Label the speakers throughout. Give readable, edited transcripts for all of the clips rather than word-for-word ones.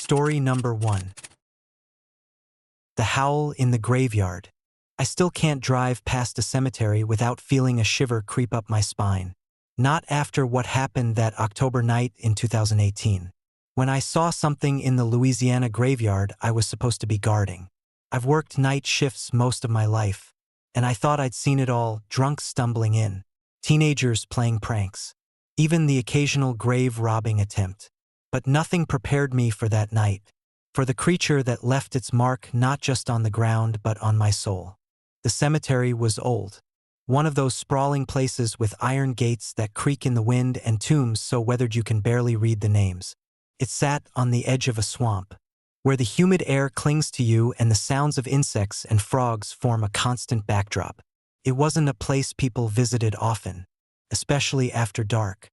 Speaker 1: Story number 1. The Howl in the Graveyard. I still can't drive past a cemetery without feeling a shiver creep up my spine. Not after what happened that October night in 2018. When I saw something in the Louisiana graveyard I was supposed to be guarding. I've worked night shifts most of my life, and I thought I'd seen it all: drunks stumbling in, teenagers playing pranks, even the occasional grave robbing attempt. But nothing prepared me for that night, for the creature that left its mark not just on the ground but on my soul. The cemetery was old. One of those sprawling places with iron gates that creak in the wind and tombs so weathered you can barely read the names. It sat on the edge of a swamp, where the humid air clings to you and the sounds of insects and frogs form a constant backdrop. It wasn't a place people visited often, especially after dark,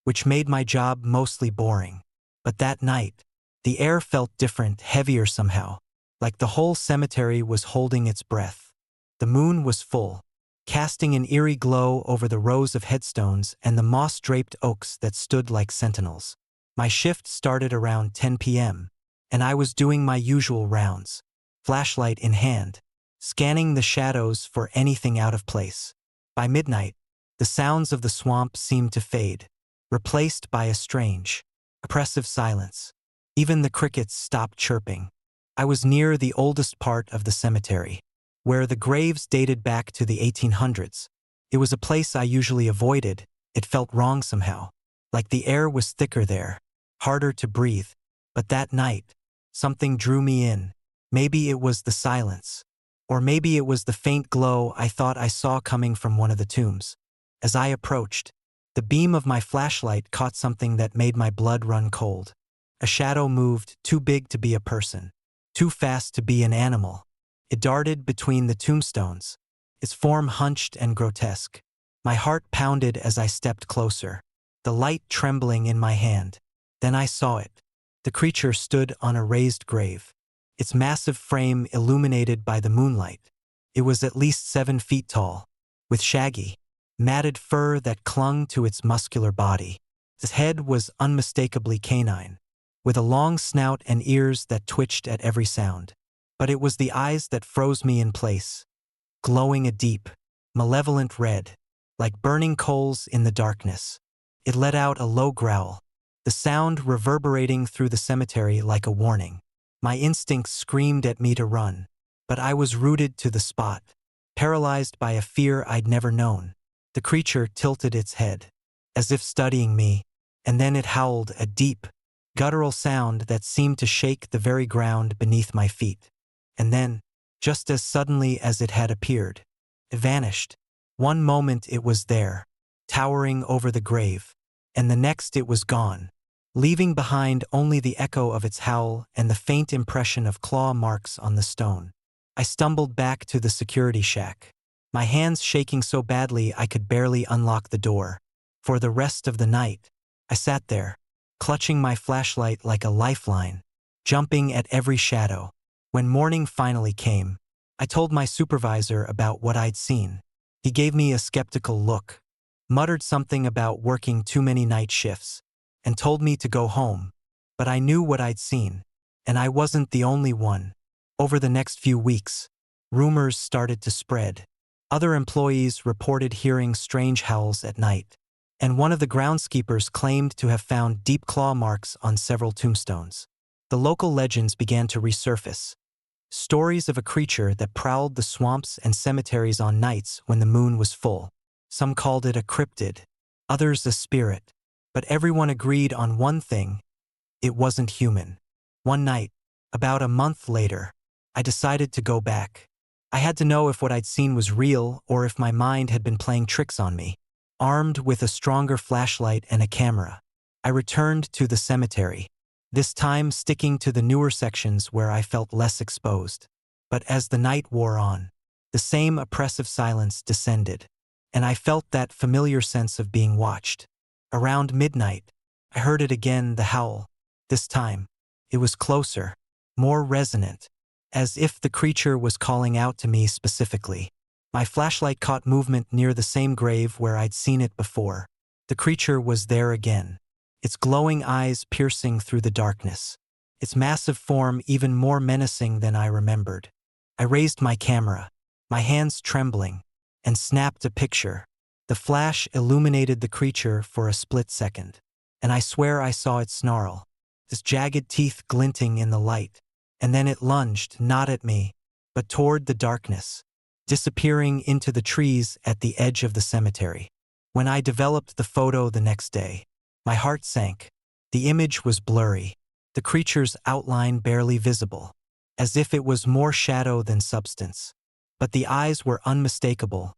Speaker 1: which made my job mostly boring. But that night, the air felt different, heavier somehow, like the whole cemetery was holding its breath. The moon was full, casting an eerie glow over the rows of headstones and the moss-draped oaks that stood like sentinels. My shift started around 10 p.m., and I was doing my usual rounds, flashlight in hand, scanning the shadows for anything out of place. By midnight, the sounds of the swamp seemed to fade, replaced by a strange, oppressive silence. Even the crickets stopped chirping. I was near the oldest part of the cemetery, where the graves dated back to the 1800s. It was a place I usually avoided. It felt wrong somehow, like the air was thicker there, harder to breathe. But that night, something drew me in. Maybe it was the silence, or maybe it was the faint glow I thought I saw coming from one of the tombs. As I approached, the beam of my flashlight caught something that made my blood run cold. A shadow moved, too big to be a person, too fast to be an animal. It darted between the tombstones, its form hunched and grotesque. My heart pounded as I stepped closer, the light trembling in my hand. Then I saw it. The creature stood on a raised grave, its massive frame illuminated by the moonlight. It was at least 7 feet tall, with shaggy, matted fur that clung to its muscular body. Its head was unmistakably canine, with a long snout and ears that twitched at every sound. But it was the eyes that froze me in place, glowing a deep, malevolent red, like burning coals in the darkness. It let out a low growl, the sound reverberating through the cemetery like a warning. My instincts screamed at me to run, but I was rooted to the spot, paralyzed by a fear I'd never known. The creature tilted its head, as if studying me, and then it howled a deep, guttural sound that seemed to shake the very ground beneath my feet. And then, just as suddenly as it had appeared, it vanished. One moment it was there, towering over the grave, and the next it was gone, leaving behind only the echo of its howl and the faint impression of claw marks on the stone. I stumbled back to the security shack, my hands shaking so badly I could barely unlock the door. For the rest of the night, I sat there, clutching my flashlight like a lifeline, jumping at every shadow. When morning finally came, I told my supervisor about what I'd seen. He gave me a skeptical look, muttered something about working too many night shifts, and told me to go home. But I knew what I'd seen, and I wasn't the only one. Over the next few weeks, rumors started to spread. Other employees reported hearing strange howls at night, and one of the groundskeepers claimed to have found deep claw marks on several tombstones. The local legends began to resurface. Stories of a creature that prowled the swamps and cemeteries on nights when the moon was full. Some called it a cryptid, others a spirit. But everyone agreed on one thing: it wasn't human. One night, about a month later, I decided to go back. I had to know if what I'd seen was real or if my mind had been playing tricks on me. Armed with a stronger flashlight and a camera, I returned to the cemetery, this time sticking to the newer sections where I felt less exposed. But as the night wore on, the same oppressive silence descended, and I felt that familiar sense of being watched. Around midnight, I heard it again, the howl. This time, it was closer, more resonant, as if the creature was calling out to me specifically. My flashlight caught movement near the same grave where I'd seen it before. The creature was there again, its glowing eyes piercing through the darkness. its massive form even more menacing than I remembered. I raised my camera, my hands trembling, and snapped a picture. The flash illuminated the creature for a split second, and I swear I saw it snarl, its jagged teeth glinting in the light. And then it lunged, not at me, but toward the darkness, disappearing into the trees at the edge of the cemetery. When I developed the photo the next day, my heart sank. The image was blurry, the creature's outline barely visible, as if it was more shadow than substance. But the eyes were unmistakable,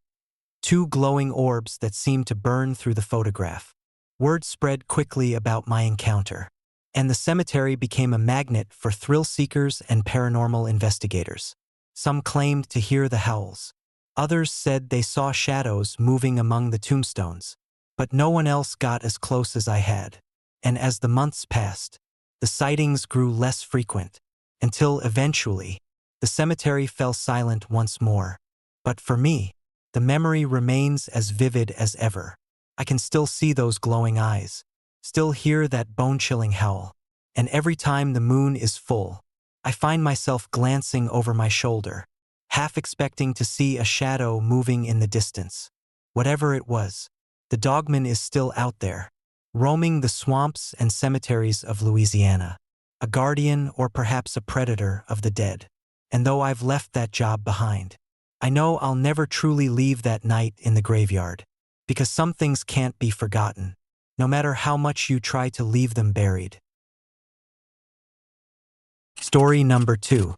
Speaker 1: two glowing orbs that seemed to burn through the photograph. Word spread quickly about my encounter, and the cemetery became a magnet for thrill-seekers and paranormal investigators. Some claimed to hear the howls. Others said they saw shadows moving among the tombstones. But no one else got as close as I had. And as the months passed, the sightings grew less frequent, until eventually, the cemetery fell silent once more. But for me, the memory remains as vivid as ever. I can still see those glowing eyes, still hear that bone-chilling howl, and every time the moon is full, I find myself glancing over my shoulder, half expecting to see a shadow moving in the distance. Whatever it was, the Dogman is still out there, roaming the swamps and cemeteries of Louisiana, a guardian or perhaps a predator of the dead. And though I've left that job behind, I know I'll never truly leave that night in the graveyard, because some things can't be forgotten, no matter how much you try to leave them buried. Story number 2.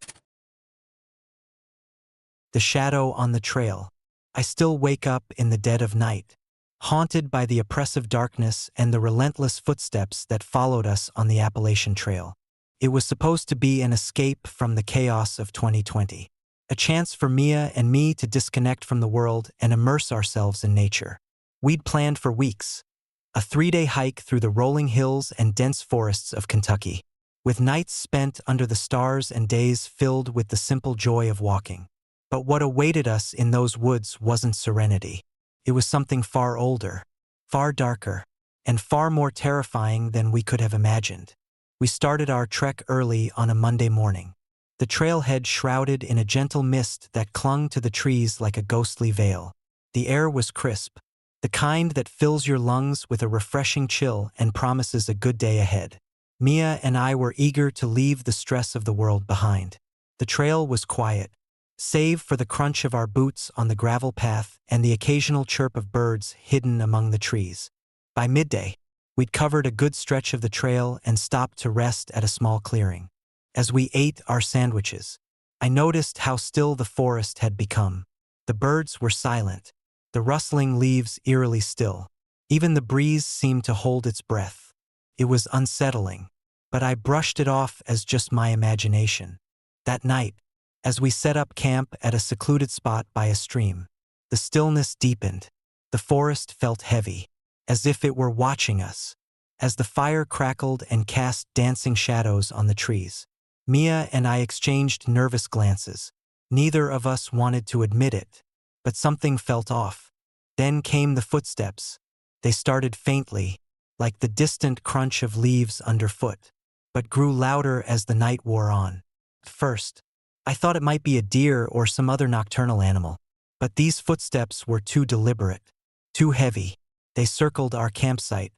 Speaker 1: The shadow on the trail. I still wake up in the dead of night, haunted by the oppressive darkness and the relentless footsteps that followed us on the Appalachian Trail. It was supposed to be an escape from the chaos of 2020, a chance for Mia and me to disconnect from the world and immerse ourselves in nature. We'd planned for weeks, a 3-day hike through the rolling hills and dense forests of Kentucky, with nights spent under the stars and days filled with the simple joy of walking. But what awaited us in those woods wasn't serenity. It was something far older, far darker, and far more terrifying than we could have imagined. We started our trek early on a Monday morning, the trailhead shrouded in a gentle mist that clung to the trees like a ghostly veil. The air was crisp, the kind that fills your lungs with a refreshing chill and promises a good day ahead. Mia and I were eager to leave the stress of the world behind. The trail was quiet, save for the crunch of our boots on the gravel path and the occasional chirp of birds hidden among the trees. By midday, we'd covered a good stretch of the trail and stopped to rest at a small clearing. As we ate our sandwiches, I noticed how still the forest had become. The birds were silent, the rustling leaves eerily still. Even the breeze seemed to hold its breath. It was unsettling, but I brushed it off as just my imagination. That night, as we set up camp at a secluded spot by a stream, the stillness deepened. The forest felt heavy, as if it were watching us. As the fire crackled and cast dancing shadows on the trees, Mia and I exchanged nervous glances. Neither of us wanted to admit it, but something felt off. Then came the footsteps. They started faintly, like the distant crunch of leaves underfoot, but grew louder as the night wore on. At first, I thought it might be a deer or some other nocturnal animal, but these footsteps were too deliberate, too heavy. They circled our campsite,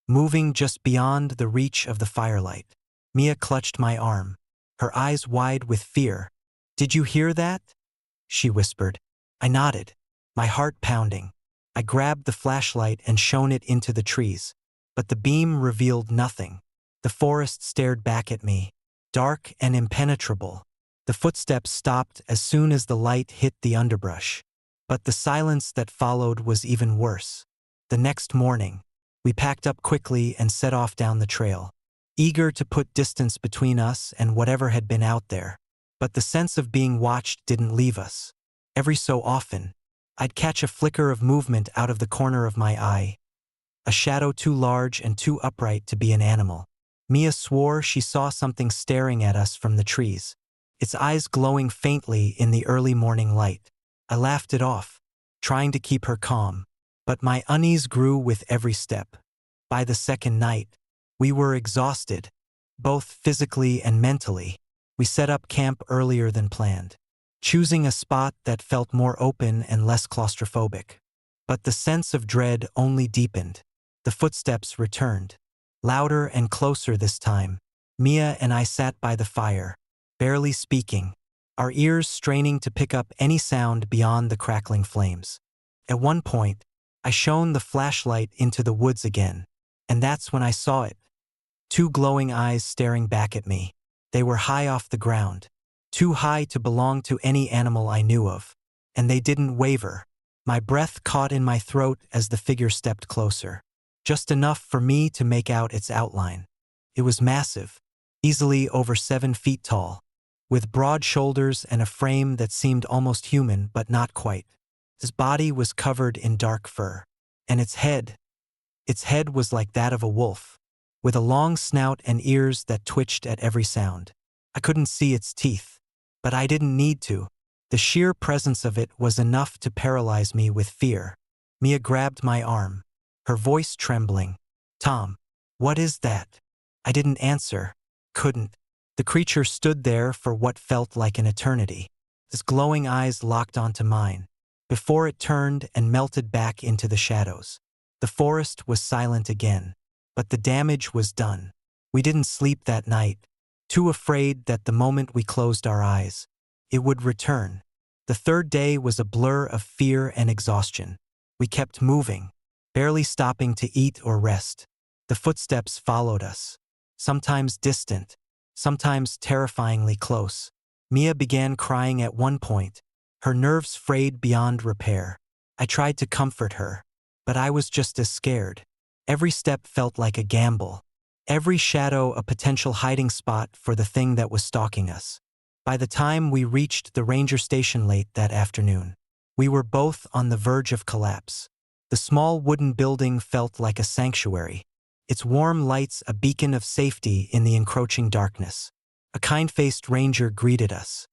Speaker 1: moving just beyond the reach of the firelight. Mia clutched my arm, her eyes wide with fear. "Did you hear that?" she whispered. I nodded, my heart pounding. I grabbed the flashlight and shone it into the trees, but the beam revealed nothing. The forest stared back at me, dark and impenetrable. The footsteps stopped as soon as the light hit the underbrush, but the silence that followed was even worse. The next morning, we packed up quickly and set off down the trail, eager to put distance between us and whatever had been out there. But the sense of being watched didn't leave us. Every so often, I'd catch a flicker of movement out of the corner of my eye, a shadow too large and too upright to be an animal. Mia swore she saw something staring at us from the trees, its eyes glowing faintly in the early morning light. I laughed it off, trying to keep her calm, but my unease grew with every step. By the second night, we were exhausted, both physically and mentally. We set up camp earlier than planned, choosing a spot that felt more open and less claustrophobic. But the sense of dread only deepened. The footsteps returned, louder and closer this time. Mia and I sat by the fire, barely speaking, our ears straining to pick up any sound beyond the crackling flames. At one point, I shone the flashlight into the woods again, and that's when I saw it. Two glowing eyes staring back at me. They were high off the ground, too high to belong to any animal I knew of, and they didn't waver. My breath caught in my throat as the figure stepped closer, just enough for me to make out its outline. It was massive, easily over 7 feet tall, with broad shoulders and a frame that seemed almost human but not quite. His body was covered in dark fur, and its head was like that of a wolf, with a long snout and ears that twitched at every sound. I couldn't see its teeth, but I didn't need to. The sheer presence of it was enough to paralyze me with fear. Mia grabbed my arm, her voice trembling. "Tom, what is that?" I didn't answer, couldn't. The creature stood there for what felt like an eternity. His glowing eyes locked onto mine, before it turned and melted back into the shadows. The forest was silent again, but the damage was done. We didn't sleep that night, too afraid that the moment we closed our eyes, it would return. The third day was a blur of fear and exhaustion. We kept moving, barely stopping to eat or rest. The footsteps followed us, sometimes distant, sometimes terrifyingly close. Mia began crying at one point, her nerves frayed beyond repair. I tried to comfort her, but I was just as scared. Every step felt like a gamble, every shadow a potential hiding spot for the thing that was stalking us. By the time we reached the ranger station late that afternoon, we were both on the verge of collapse. The small wooden building felt like a sanctuary, its warm lights a beacon of safety in the encroaching darkness. A kind-faced ranger greeted us,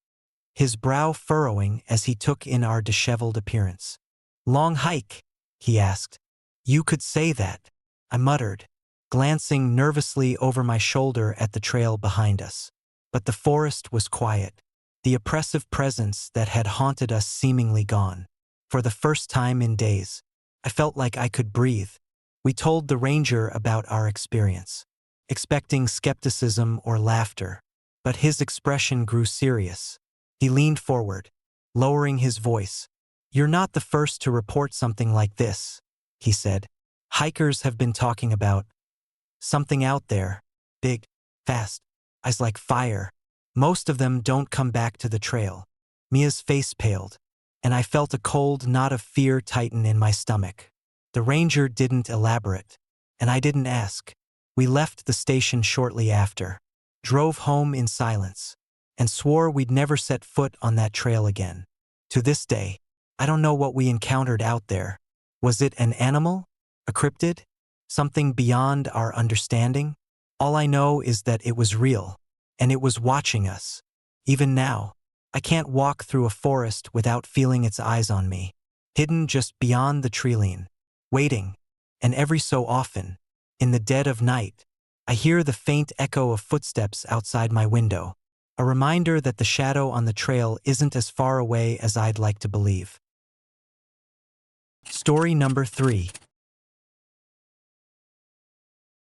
Speaker 1: his brow furrowing as he took in our disheveled appearance. "Long hike?" he asked. "You could say that," I muttered, glancing nervously over my shoulder at the trail behind us. But the forest was quiet, the oppressive presence that had haunted us seemingly gone. For the first time in days, I felt like I could breathe. We told the ranger about our experience, expecting skepticism or laughter, but his expression grew serious. He leaned forward, lowering his voice. "You're not the first to report something like this," he said. "Hikers have been talking about something out there, big, fast, eyes like fire. Most of them don't come back to the trail." Mia's face paled, and I felt a cold knot of fear tighten in my stomach. The ranger didn't elaborate, and I didn't ask. We left the station shortly after, drove home in silence, and swore we'd never set foot on that trail again. To this day, I don't know what we encountered out there. Was it an animal? A cryptid? Something beyond our understanding? All I know is that it was real, and it was watching us. Even now, I can't walk through a forest without feeling its eyes on me, hidden just beyond the treeline, waiting. And every so often, in the dead of night, I hear the faint echo of footsteps outside my window, a reminder that the shadow on the trail isn't as far away as I'd like to believe. Story number 3.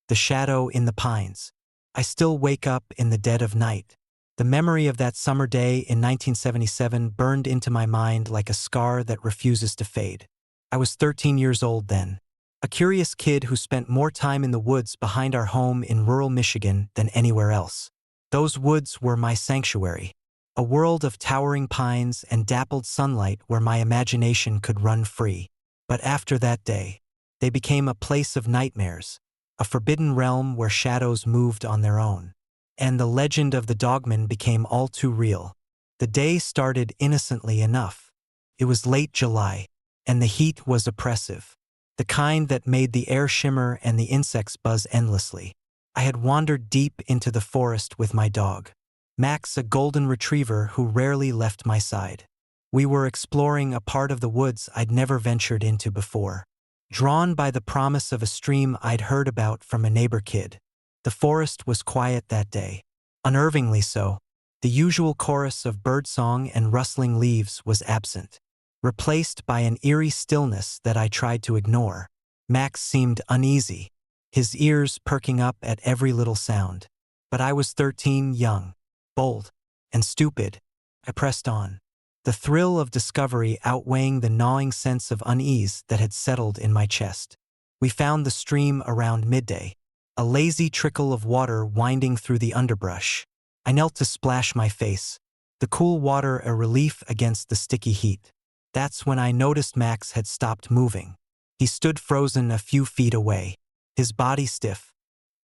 Speaker 1: The shadow in the pines. I still wake up in the dead of night. The memory of that summer day in 1977 burned into my mind like a scar that refuses to fade. I was 13 years old then, a curious kid who spent more time in the woods behind our home in rural Michigan than anywhere else. Those woods were my sanctuary, a world of towering pines and dappled sunlight where my imagination could run free. But after that day, they became a place of nightmares, a forbidden realm where shadows moved on their own. And the legend of the Dogman became all too real. The day started innocently enough. It was late July, and the heat was oppressive, the kind that made the air shimmer and the insects buzz endlessly. I had wandered deep into the forest with my dog, Max, a golden retriever who rarely left my side. We were exploring a part of the woods I'd never ventured into before, drawn by the promise of a stream I'd heard about from a neighbor kid. The forest was quiet that day. Unnervingly so. The usual chorus of birdsong and rustling leaves was absent, replaced by an eerie stillness that I tried to ignore. Max seemed uneasy, his ears perking up at every little sound. But I was 13, young, bold, and stupid. I pressed on, the thrill of discovery outweighing the gnawing sense of unease that had settled in my chest. We found the stream around midday, a lazy trickle of water winding through the underbrush. I knelt to splash my face, the cool water a relief against the sticky heat. That's when I noticed Max had stopped moving. He stood frozen a few feet away, his body stiff,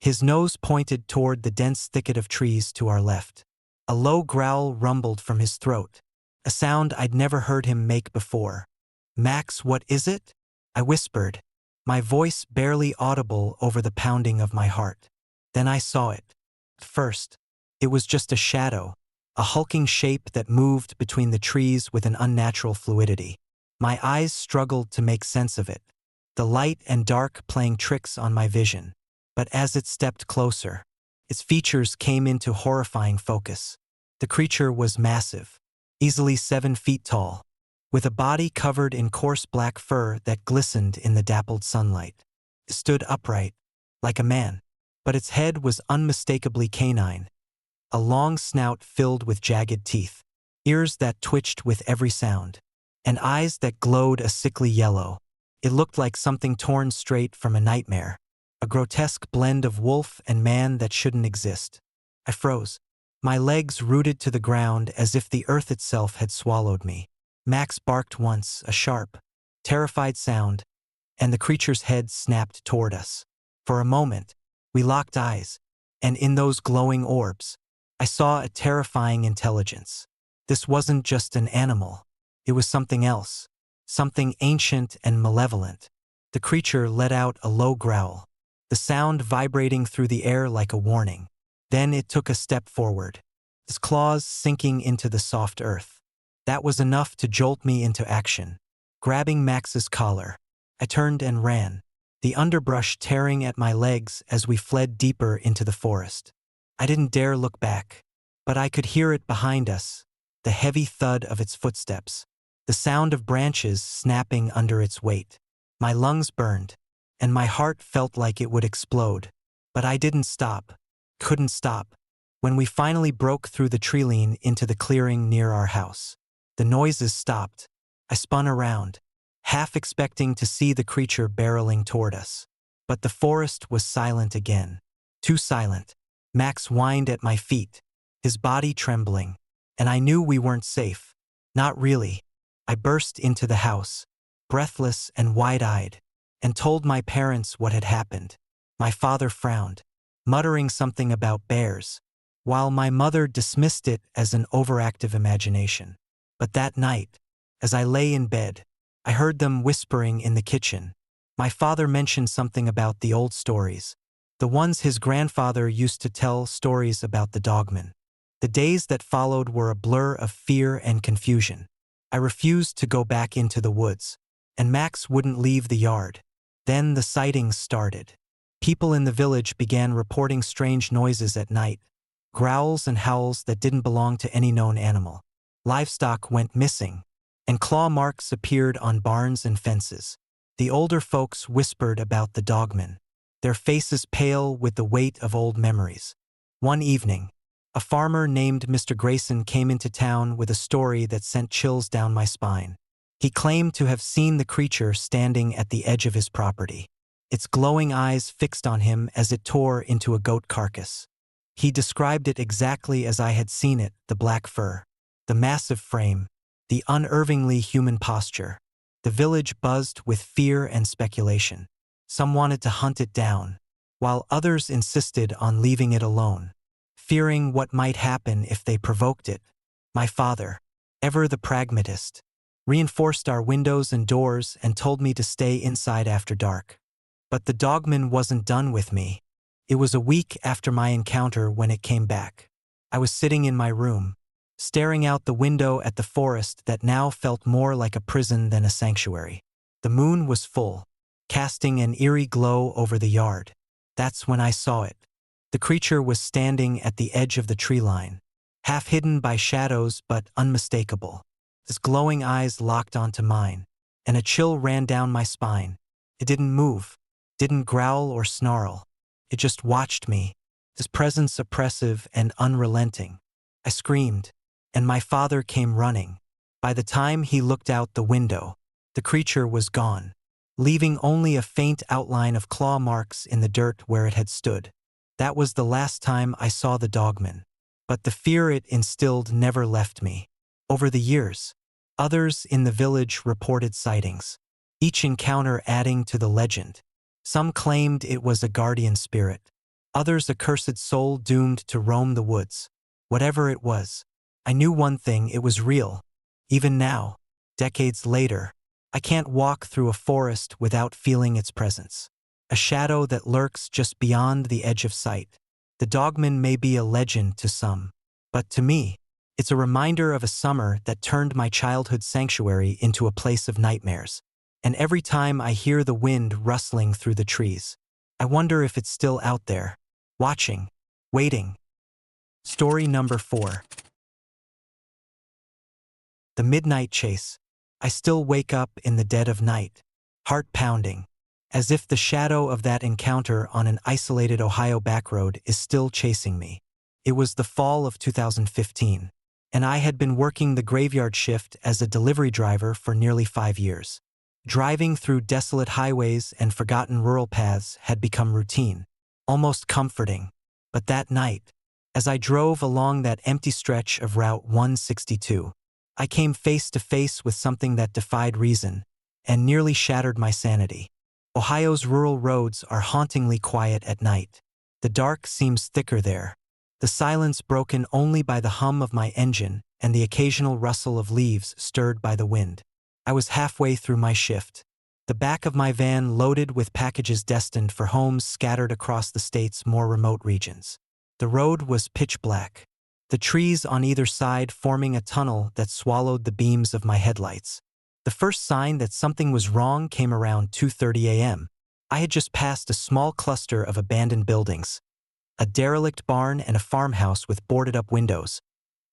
Speaker 1: his nose pointed toward the dense thicket of trees to our left. A low growl rumbled from his throat, a sound I'd never heard him make before. "Max, what is it?" I whispered, my voice barely audible over the pounding of my heart. Then I saw it. First, it was just a shadow, a hulking shape that moved between the trees with an unnatural fluidity. My eyes struggled to make sense of it, the light and dark playing tricks on my vision. But as it stepped closer, its features came into horrifying focus. The creature was massive, easily 7 feet tall, with a body covered in coarse black fur that glistened in the dappled sunlight. It stood upright, like a man, but its head was unmistakably canine. A long snout filled with jagged teeth, ears that twitched with every sound, and eyes that glowed a sickly yellow. It looked like something torn straight from a nightmare, a grotesque blend of wolf and man that shouldn't exist. I froze, my legs rooted to the ground as if the earth itself had swallowed me. Max barked once, a sharp, terrified sound, and the creature's head snapped toward us. For a moment, we locked eyes, and in those glowing orbs, I saw a terrifying intelligence. This wasn't just an animal. It was something else, something ancient and malevolent. The creature let out a low growl, the sound vibrating through the air like a warning. Then it took a step forward, its claws sinking into the soft earth. That was enough to jolt me into action. Grabbing Max's collar, I turned and ran, the underbrush tearing at my legs as we fled deeper into the forest. I didn't dare look back, but I could hear it behind us, the heavy thud of its footsteps, the sound of branches snapping under its weight. My lungs burned, and my heart felt like it would explode. But I didn't stop, couldn't stop. When we finally broke through the treeline into the clearing near our house, the noises stopped. I spun around, half expecting to see the creature barreling toward us. But the forest was silent again, too silent. Max whined at my feet, his body trembling, and I knew we weren't safe. Not really. I burst into the house, breathless and wide-eyed, and told my parents what had happened. My father frowned, muttering something about bears, while my mother dismissed it as an overactive imagination. But that night, as I lay in bed, I heard them whispering in the kitchen. My father mentioned something about the old stories, the ones his grandfather used to tell, stories about the Dogman. The days that followed were a blur of fear and confusion. I refused to go back into the woods, and Max wouldn't leave the yard. Then the sightings started. People in the village began reporting strange noises at night, growls and howls that didn't belong to any known animal. Livestock went missing, and claw marks appeared on barns and fences. The older folks whispered about the Dogman, their faces pale with the weight of old memories. One evening, a farmer named Mr. Grayson came into town with a story that sent chills down my spine. He claimed to have seen the creature standing at the edge of his property, its glowing eyes fixed on him as it tore into a goat carcass. He described it exactly as I had seen it, the black fur, the massive frame, the unervingly human posture. The village buzzed with fear and speculation. Some wanted to hunt it down, while others insisted on leaving it alone, fearing what might happen if they provoked it. My father, ever the pragmatist, reinforced our windows and doors and told me to stay inside after dark. But the Dogman wasn't done with me. It was a week after my encounter when it came back. I was sitting in my room, staring out the window at the forest that now felt more like a prison than a sanctuary. The moon was full, casting an eerie glow over the yard. That's when I saw it. The creature was standing at the edge of the tree line, half hidden by shadows but unmistakable. His glowing eyes locked onto mine, and a chill ran down my spine. It didn't move, didn't growl or snarl. It just watched me, his presence oppressive and unrelenting. I screamed, and my father came running. By the time he looked out the window, the creature was gone, leaving only a faint outline of claw marks in the dirt where it had stood. That was the last time I saw the Dogman. But the fear it instilled never left me. Over the years, others in the village reported sightings, each encounter adding to the legend. Some claimed it was a guardian spirit, others a cursed soul doomed to roam the woods. Whatever it was, I knew one thing: it was real. Even now, decades later, I can't walk through a forest without feeling its presence. A shadow that lurks just beyond the edge of sight. The Dogman may be a legend to some, but to me, it's a reminder of a summer that turned my childhood sanctuary into a place of nightmares. And every time I hear the wind rustling through the trees, I wonder if it's still out there, watching, waiting. Story number 4. The Midnight Chase. I still wake up in the dead of night, heart pounding, as if the shadow of that encounter on an isolated Ohio backroad is still chasing me. It was the fall of 2015, and I had been working the graveyard shift as a delivery driver for nearly 5 years. Driving through desolate highways and forgotten rural paths had become routine, almost comforting. But that night, as I drove along that empty stretch of Route 162, I came face to face with something that defied reason and nearly shattered my sanity. Ohio's rural roads are hauntingly quiet at night. The dark seems thicker there, the silence broken only by the hum of my engine and the occasional rustle of leaves stirred by the wind. I was halfway through my shift, the back of my van loaded with packages destined for homes scattered across the state's more remote regions. The road was pitch black, the trees on either side forming a tunnel that swallowed the beams of my headlights. The first sign that something was wrong came around 2:30 a.m. I had just passed a small cluster of abandoned buildings, a derelict barn and a farmhouse with boarded-up windows,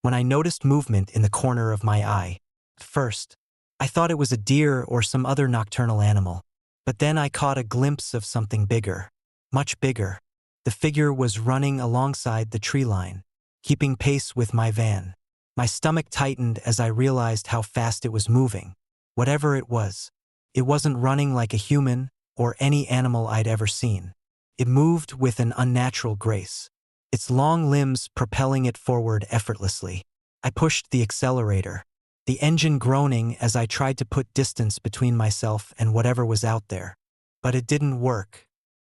Speaker 1: when I noticed movement in the corner of my eye. At first, I thought it was a deer or some other nocturnal animal, but then I caught a glimpse of something bigger, much bigger. The figure was running alongside the tree line, keeping pace with my van. My stomach tightened as I realized how fast it was moving. Whatever it wasn't running like a human or any animal I'd ever seen. It moved with an unnatural grace, its long limbs propelling it forward effortlessly. I pushed the accelerator, the engine groaning as I tried to put distance between myself and whatever was out there. But it didn't work.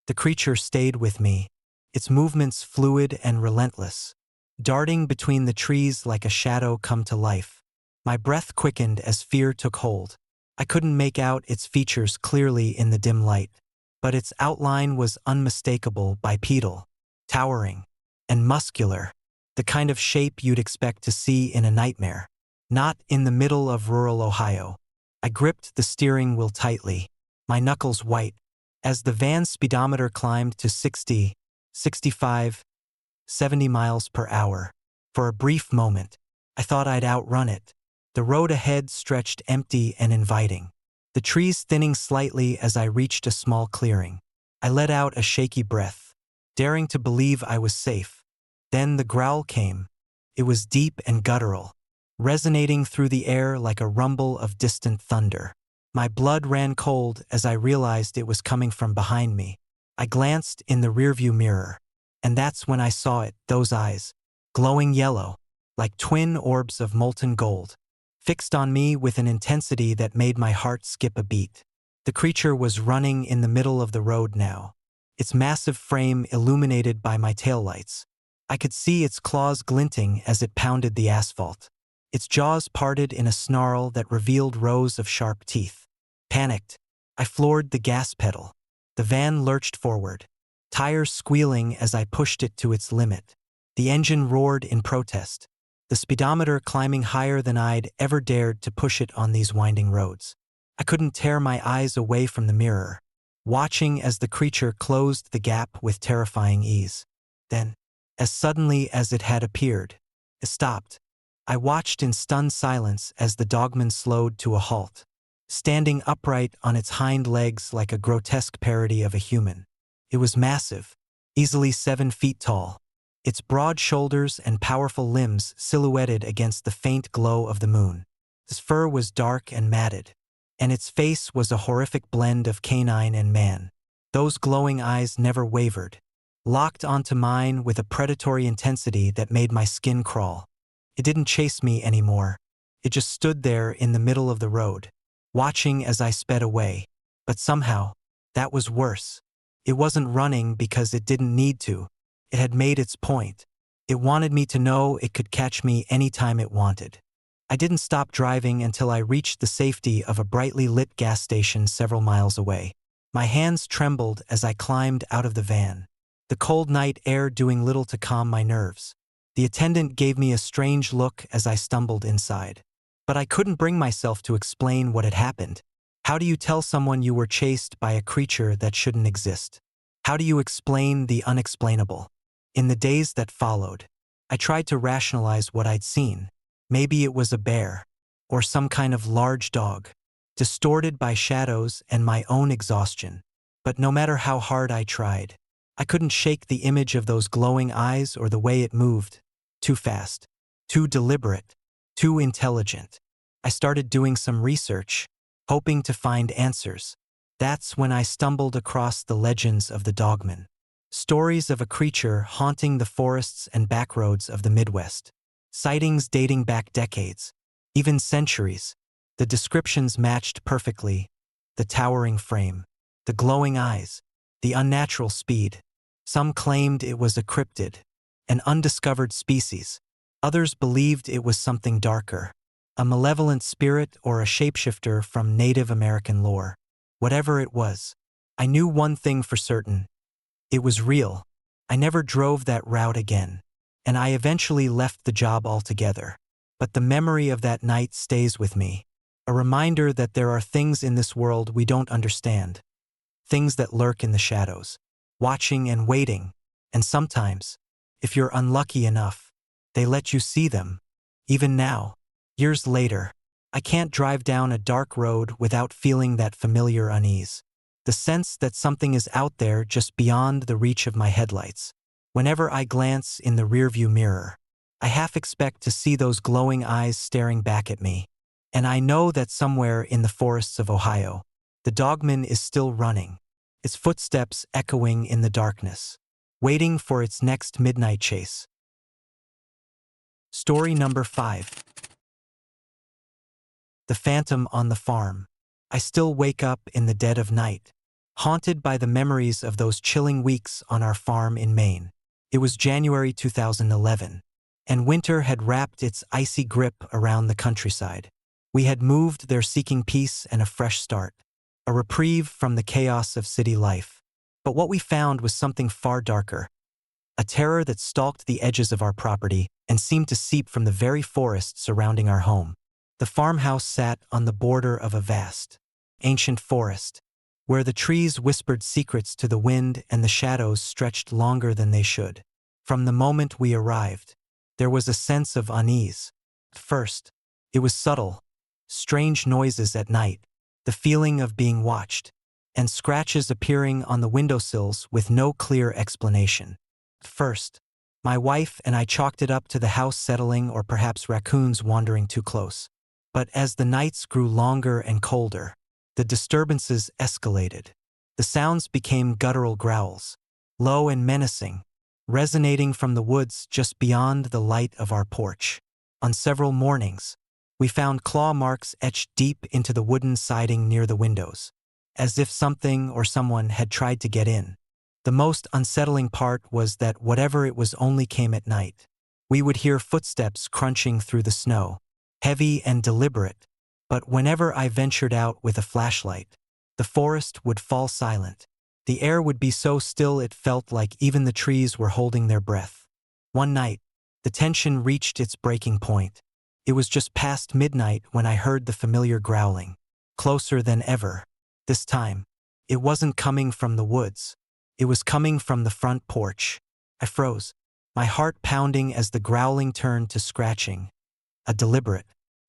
Speaker 1: The creature stayed with me, its movements fluid and relentless, darting between the trees like a shadow come to life. My breath quickened as fear took hold. I couldn't make out its features clearly in the dim light, but its outline was unmistakable, bipedal, towering, and muscular, the kind of shape you'd expect to see in a nightmare. Not in the middle of rural Ohio. I gripped the steering wheel tightly, my knuckles white, as the van's speedometer climbed to 60, 65, 70 miles per hour. For a brief moment, I thought I'd outrun it. The road ahead stretched empty and inviting, the trees thinning slightly as I reached a small clearing. I let out a shaky breath, daring to believe I was safe. Then the growl came. It was deep and guttural, resonating through the air like a rumble of distant thunder. My blood ran cold as I realized it was coming from behind me. I glanced in the rearview mirror, and that's when I saw it, those eyes, glowing yellow, like twin orbs of molten gold, fixed on me with an intensity that made my heart skip a beat. The creature was running in the middle of the road now, its massive frame illuminated by my taillights. I could see its claws glinting as it pounded the asphalt. Its jaws parted in a snarl that revealed rows of sharp teeth. Panicked, I floored the gas pedal. The van lurched forward, tires squealing as I pushed it to its limit. The engine roared in protest, the speedometer climbing higher than I'd ever dared to push it on these winding roads. I couldn't tear my eyes away from the mirror, watching as the creature closed the gap with terrifying ease. Then, as suddenly as it had appeared, it stopped. I watched in stunned silence as the Dogman slowed to a halt, standing upright on its hind legs like a grotesque parody of a human. It was massive, easily 7 feet tall, its broad shoulders and powerful limbs silhouetted against the faint glow of the moon. Its fur was dark and matted, and its face was a horrific blend of canine and man. Those glowing eyes never wavered, locked onto mine with a predatory intensity that made my skin crawl. It didn't chase me anymore. It just stood there in the middle of the road, watching as I sped away. But somehow, that was worse. It wasn't running because it didn't need to. It had made its point. It wanted me to know it could catch me anytime it wanted. I didn't stop driving until I reached the safety of a brightly lit gas station several miles away. My hands trembled as I climbed out of the van, the cold night air doing little to calm my nerves. The attendant gave me a strange look as I stumbled inside. But I couldn't bring myself to explain what had happened. How do you tell someone you were chased by a creature that shouldn't exist? How do you explain the unexplainable? In the days that followed, I tried to rationalize what I'd seen. Maybe it was a bear, or some kind of large dog, distorted by shadows and my own exhaustion. But no matter how hard I tried, I couldn't shake the image of those glowing eyes or the way it moved. Too fast, too deliberate, too intelligent. I started doing some research, hoping to find answers. That's when I stumbled across the legends of the Dogman. Stories of a creature haunting the forests and backroads of the Midwest. Sightings dating back decades, even centuries. The descriptions matched perfectly. The towering frame, the glowing eyes, the unnatural speed. Some claimed it was a cryptid, an undiscovered species. Others believed it was something darker, a malevolent spirit or a shapeshifter from Native American lore. Whatever it was, I knew one thing for certain. It was real. I never drove that route again, and I eventually left the job altogether. But the memory of that night stays with me, a reminder that there are things in this world we don't understand, things that lurk in the shadows, watching and waiting, and sometimes, if you're unlucky enough, they let you see them. Even now, years later, I can't drive down a dark road without feeling that familiar unease, the sense that something is out there just beyond the reach of my headlights. Whenever I glance in the rearview mirror, I half expect to see those glowing eyes staring back at me. And I know that somewhere in the forests of Ohio, the Dogman is still running, its footsteps echoing in the darkness, waiting for its next midnight chase. Story number 5. The Phantom on the Farm. I still wake up in the dead of night, haunted by the memories of those chilling weeks on our farm in Maine. It was January 2011, and winter had wrapped its icy grip around the countryside. We had moved there seeking peace and a fresh start, a reprieve from the chaos of city life. But what we found was something far darker, a terror that stalked the edges of our property and seemed to seep from the very forest surrounding our home. The farmhouse sat on the border of a vast, ancient forest, where the trees whispered secrets to the wind and the shadows stretched longer than they should. From the moment we arrived, there was a sense of unease. At first, it was subtle, strange noises at night, the feeling of being watched, and scratches appearing on the windowsills with no clear explanation. At first, my wife and I chalked it up to the house settling or perhaps raccoons wandering too close. But as the nights grew longer and colder, the disturbances escalated. The sounds became guttural growls, low and menacing, resonating from the woods just beyond the light of our porch. On several mornings, we found claw marks etched deep into the wooden siding near the windows, as if something or someone had tried to get in. The most unsettling part was that whatever it was only came at night. We would hear footsteps crunching through the snow, heavy and deliberate, but whenever I ventured out with a flashlight, the forest would fall silent. The air would be so still it felt like even the trees were holding their breath. One night, the tension reached its breaking point. It was just past midnight when I heard the familiar growling, closer than ever. This time, it wasn't coming from the woods. It was coming from the front porch. I froze, my heart pounding as the growling turned to scratching. A deliberate,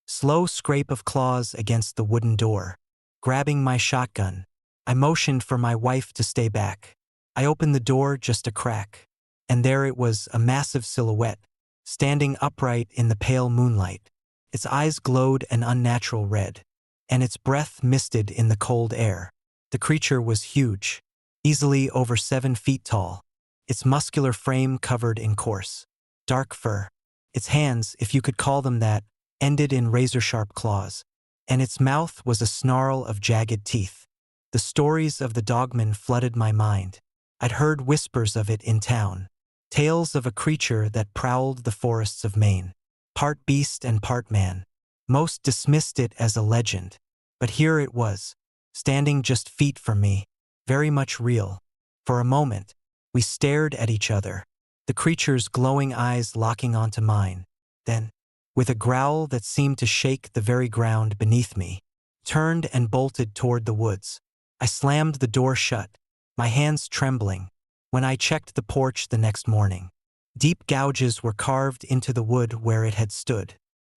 Speaker 1: slow scrape of claws against the wooden door. Grabbing my shotgun, I motioned for my wife to stay back. I opened the door just a crack, and there it was, a massive silhouette, standing upright in the pale moonlight. Its eyes glowed an unnatural red, and its breath misted in the cold air. The creature was huge, easily over 7 feet tall, its muscular frame covered in coarse, dark fur. Its hands, if you could call them that, ended in razor-sharp claws, and its mouth was a snarl of jagged teeth. The stories of the Dogman flooded my mind. I'd heard whispers of it in town, tales of a creature that prowled the forests of Maine, part beast and part man. Most dismissed it as a legend, but here it was, standing just feet from me, very much real. For a moment, we stared at each other, the creature's glowing eyes locking onto mine. Then, with a growl that seemed to shake the very ground beneath me, turned and bolted toward the woods. I slammed the door shut, my hands trembling. When I checked the porch the next morning, deep gouges were carved into the wood where it had stood.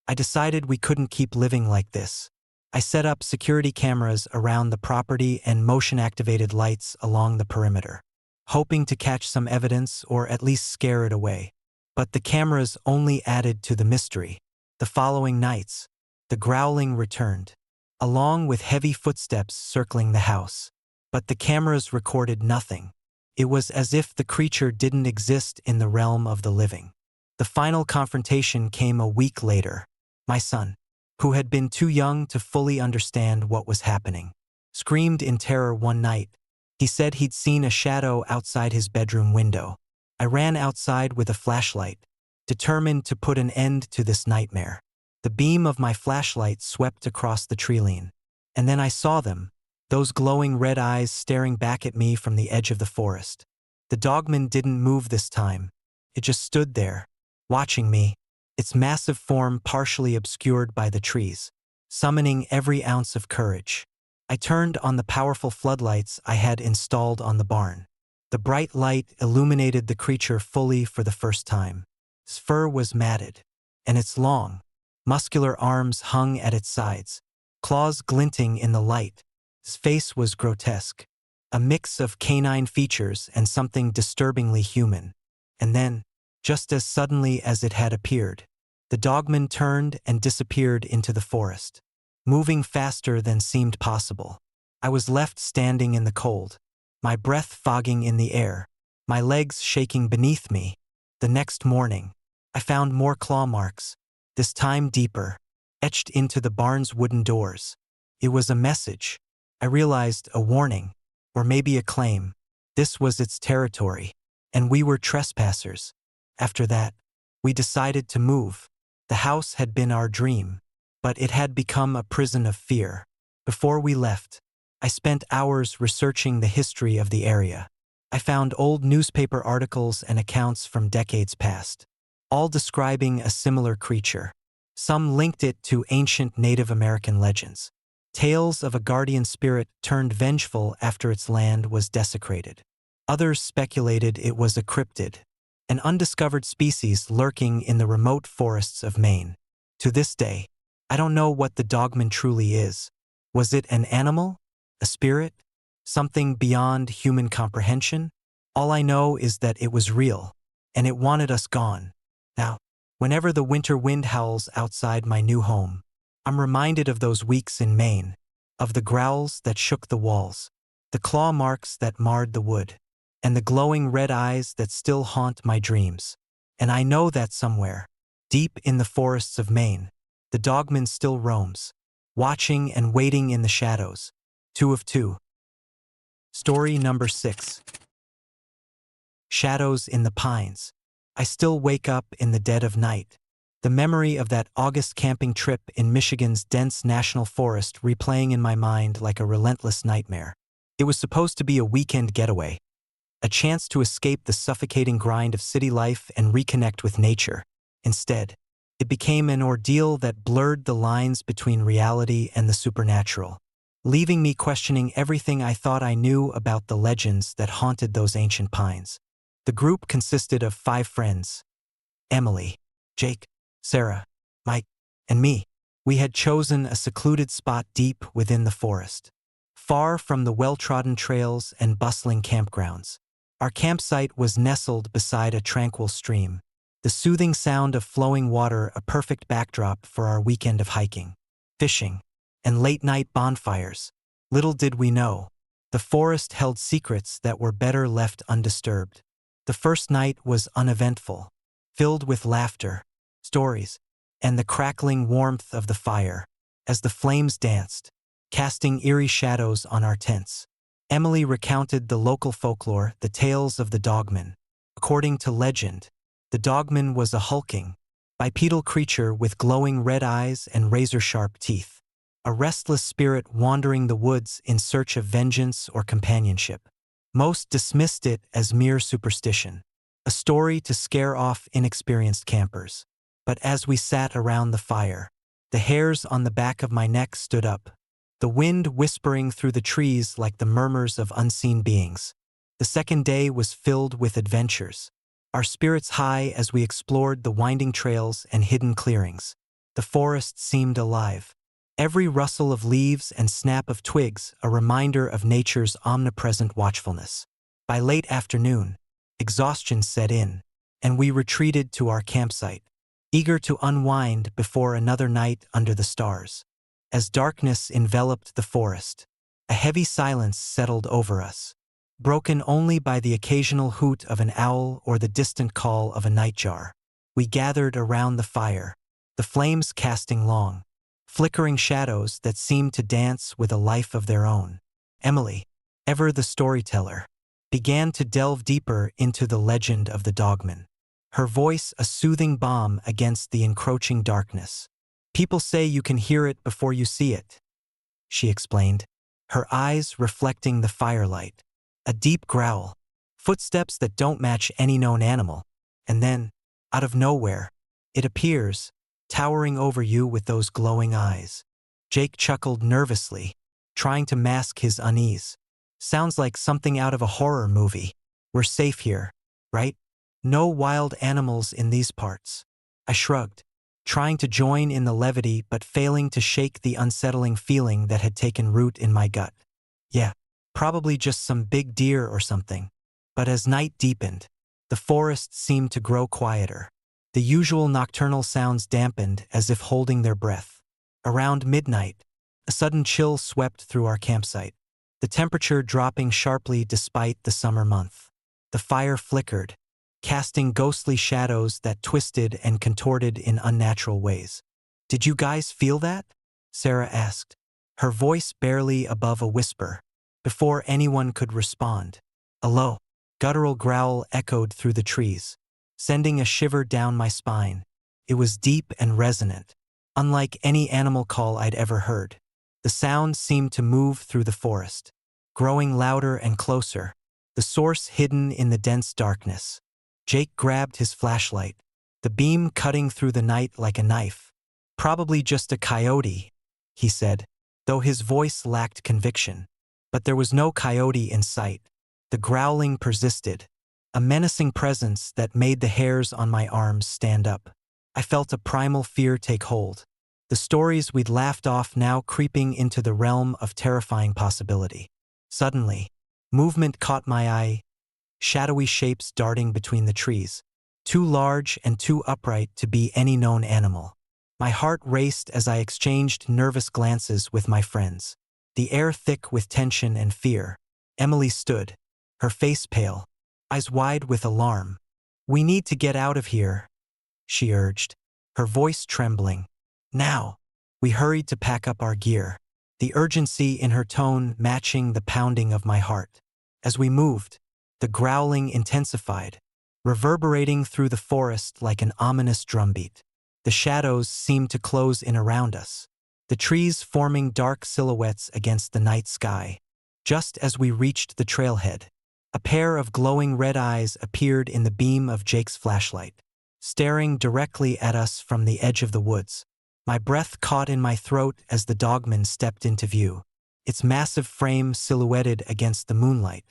Speaker 1: I decided we couldn't keep living like this. I set up security cameras around the property and motion-activated lights along the perimeter, hoping to catch some evidence or at least scare it away. But the cameras only added to the mystery. The following nights, the growling returned, along with heavy footsteps circling the house. But the cameras recorded nothing. It was as if the creature didn't exist in the realm of the living. The final confrontation came a week later. My son, who had been too young to fully understand what was happening, screamed in terror one night. He said he'd seen a shadow outside his bedroom window. I ran outside with a flashlight, determined to put an end to this nightmare. The beam of my flashlight swept across the treeline, and then I saw them, those glowing red eyes staring back at me from the edge of the forest. The Dogman didn't move this time. It just stood there, watching me, its massive form partially obscured by the trees, summoning every ounce of courage. I turned on the powerful floodlights I had installed on the barn. The bright light illuminated the creature fully for the first time. Its fur was matted, and its long, muscular arms hung at its sides, claws glinting in the light. His face was grotesque, a mix of canine features and something disturbingly human. And then, just as suddenly as it had appeared, the Dogman turned and disappeared into the forest, moving faster than seemed possible. I was left standing in the cold, my breath fogging in the air, my legs shaking beneath me. The next morning, I found more claw marks, this time deeper, etched into the barn's wooden doors. It was a message. I realized, a warning, or maybe a claim. This was its territory, and we were trespassers. After that, we decided to move. The house had been our dream, but it had become a prison of fear. Before we left, I spent hours researching the history of the area. I found old newspaper articles and accounts from decades past, all describing a similar creature. Some linked it to ancient Native American legends, tales of a guardian spirit turned vengeful after its land was desecrated. Others speculated it was a cryptid, an undiscovered species lurking in the remote forests of Maine. To this day, I don't know what the Dogman truly is. Was it an animal? A spirit? Something beyond human comprehension? All I know is that it was real, and it wanted us gone. Now, whenever the winter wind howls outside my new home, I'm reminded of those weeks in Maine, of the growls that shook the walls, the claw marks that marred the wood, and the glowing red eyes that still haunt my dreams. And I know that somewhere, deep in the forests of Maine, the Dogman still roams, watching and waiting in the shadows. 2 of 2. Story number 6. Shadows in the Pines. I still wake up in the dead of night, the memory of that August camping trip in Michigan's dense national forest replaying in my mind like a relentless nightmare. It was supposed to be a weekend getaway, a chance to escape the suffocating grind of city life and reconnect with nature. Instead, it became an ordeal that blurred the lines between reality and the supernatural, leaving me questioning everything I thought I knew about the legends that haunted those ancient pines. The group consisted of 5 friends: Emily, Jake, Sarah, Mike, and me. We had chosen a secluded spot deep within the forest, far from the well-trodden trails and bustling campgrounds. Our campsite was nestled beside a tranquil stream, the soothing sound of flowing water a perfect backdrop for our weekend of hiking, fishing, and late-night bonfires. Little did we know, the forest held secrets that were better left undisturbed. The first night was uneventful, filled with laughter, stories, and the crackling warmth of the fire as the flames danced, casting eerie shadows on our tents. Emily recounted the local folklore, the tales of the Dogman. According to legend, the Dogman was a hulking, bipedal creature with glowing red eyes and razor-sharp teeth, a restless spirit wandering the woods in search of vengeance or companionship. Most dismissed it as mere superstition, a story to scare off inexperienced campers. But as we sat around the fire, the hairs on the back of my neck stood up, the wind whispering through the trees like the murmurs of unseen beings. The second day was filled with adventures, our spirits high as we explored the winding trails and hidden clearings. The forest seemed alive, every rustle of leaves and snap of twigs a reminder of nature's omnipresent watchfulness. By late afternoon, exhaustion set in, and we retreated to our campsite, eager to unwind before another night under the stars. As darkness enveloped the forest, a heavy silence settled over us, broken only by the occasional hoot of an owl or the distant call of a nightjar. We gathered around the fire, the flames casting long, flickering shadows that seemed to dance with a life of their own. Emily, ever the storyteller, began to delve deeper into the legend of the Dogman, her voice a soothing balm against the encroaching darkness. "People say you can hear it before you see it," she explained, her eyes reflecting the firelight. "A deep growl, footsteps that don't match any known animal, and then, out of nowhere, it appears, towering over you with those glowing eyes." Jake chuckled nervously, trying to mask his unease. "Sounds like something out of a horror movie. We're safe here, right? No wild animals in these parts." I shrugged, trying to join in the levity but failing to shake the unsettling feeling that had taken root in my gut. "Yeah, probably just some big deer or something." But as night deepened, the forest seemed to grow quieter. The usual nocturnal sounds dampened as if holding their breath. Around midnight, a sudden chill swept through our campsite, the temperature dropping sharply despite the summer month. The fire flickered, casting ghostly shadows that twisted and contorted in unnatural ways. "Did you guys feel that?" Sarah asked, her voice barely above a whisper, before anyone could respond. A low, guttural growl echoed through the trees, sending a shiver down my spine. It was deep and resonant, unlike any animal call I'd ever heard. The sound seemed to move through the forest, growing louder and closer, the source hidden in the dense darkness. Jake grabbed his flashlight, the beam cutting through the night like a knife. "Probably just a coyote," he said, though his voice lacked conviction. But there was no coyote in sight. The growling persisted, a menacing presence that made the hairs on my arms stand up. I felt a primal fear take hold, the stories we'd laughed off now creeping into the realm of terrifying possibility. Suddenly, movement caught my eye, shadowy shapes darting between the trees, too large and too upright to be any known animal. My heart raced as I exchanged nervous glances with my friends, the air thick with tension and fear. Emily stood, her face pale, eyes wide with alarm. "We need to get out of here," she urged, her voice trembling. "Now." We hurried to pack up our gear, the urgency in her tone matching the pounding of my heart. As we moved, the growling intensified, reverberating through the forest like an ominous drumbeat. The shadows seemed to close in around us, the trees forming dark silhouettes against the night sky. Just as we reached the trailhead, a pair of glowing red eyes appeared in the beam of Jake's flashlight, staring directly at us from the edge of the woods. My breath caught in my throat as the Dogman stepped into view, its massive frame silhouetted against the moonlight.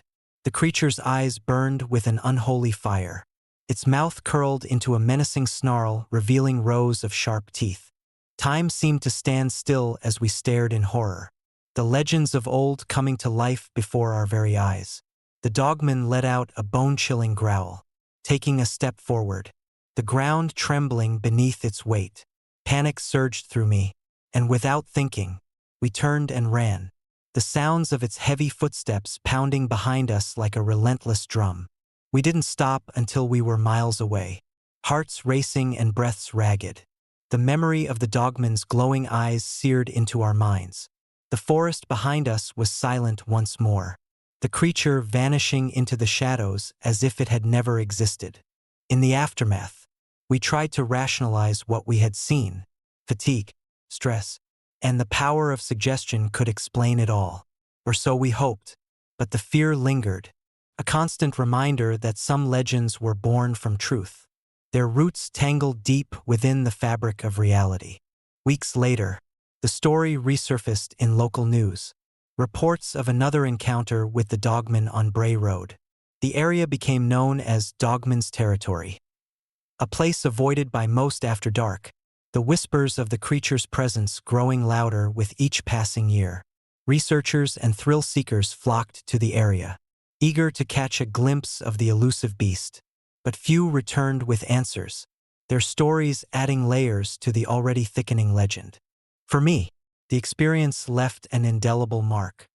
Speaker 1: The creature's eyes burned with an unholy fire. Its mouth curled into a menacing snarl, revealing rows of sharp teeth. Time seemed to stand still as we stared in horror, the legends of old coming to life before our very eyes. The Dogman let out a bone-chilling growl, taking a step forward, the ground trembling beneath its weight. Panic surged through me, and without thinking, we turned and ran, the sounds of its heavy footsteps pounding behind us like a relentless drum. We didn't stop until we were miles away, hearts racing and breaths ragged. The memory of the Dogman's glowing eyes seared into our minds. The forest behind us was silent once more, the creature vanishing into the shadows as if it had never existed. In the aftermath, we tried to rationalize what we had seen. Fatigue, stress, and the power of suggestion could explain it all. Or so we hoped. But the fear lingered, a constant reminder that some legends were born from truth, their roots tangled deep within the fabric of reality. Weeks later, the story resurfaced in local news. Reports of another encounter with the Dogman on Bray Road. The area became known as Dogman's territory, a place avoided by most after dark, the whispers of the creature's presence growing louder with each passing year. Researchers and thrill-seekers flocked to the area, eager to catch a glimpse of the elusive beast. But few returned with answers, their stories adding layers to the already thickening legend. For me, the experience left an indelible mark,